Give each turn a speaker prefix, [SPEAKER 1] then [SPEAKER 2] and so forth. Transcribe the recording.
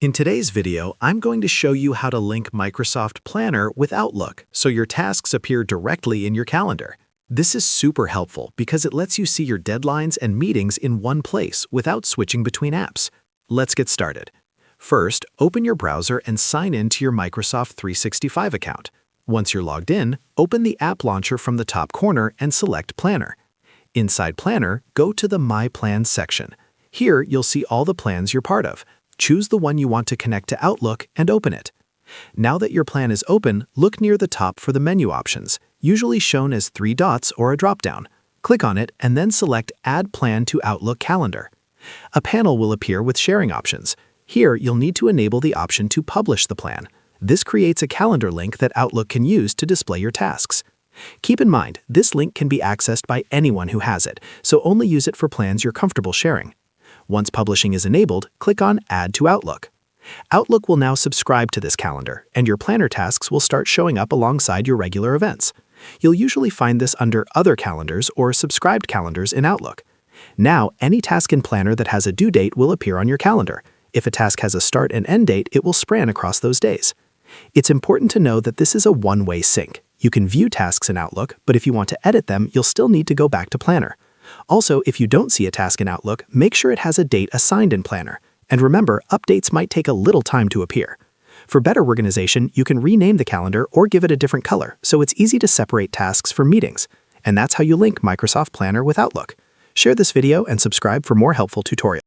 [SPEAKER 1] In today's video, I'm going to show you how to link Microsoft Planner with Outlook so your tasks appear directly in your calendar. This is super helpful because it lets you see your deadlines and meetings in one place without switching between apps. Let's get started. First, open your browser and sign in to your Microsoft 365 account. Once you're logged in, open the app launcher from the top corner and select Planner. Inside Planner, go to the My Plans section. Here, you'll see all the plans you're part of. Choose the one you want to connect to Outlook and open it. Now that your plan is open, look near the top for the menu options, usually shown as 3 dots or a drop-down. Click on it and then select Add Plan to Outlook Calendar. A panel will appear with sharing options. Here, you'll need to enable the option to publish the plan. This creates a calendar link that Outlook can use to display your tasks. Keep in mind, this link can be accessed by anyone who has it, so only use it for plans you're comfortable sharing. Once publishing is enabled, click on Add to Outlook. Outlook will now subscribe to this calendar, and your planner tasks will start showing up alongside your regular events. You'll usually find this under Other Calendars or Subscribed Calendars in Outlook. Now, any task in Planner that has a due date will appear on your calendar. If a task has a start and end date, it will span across those days. It's important to know that this is a one-way sync. You can view tasks in Outlook, but if you want to edit them, you'll still need to go back to Planner. Also, if you don't see a task in Outlook, make sure it has a date assigned in Planner. And remember, updates might take a little time to appear. For better organization, you can rename the calendar or give it a different color, so it's easy to separate tasks from meetings. And that's how you link Microsoft Planner with Outlook. Share this video and subscribe for more helpful tutorials.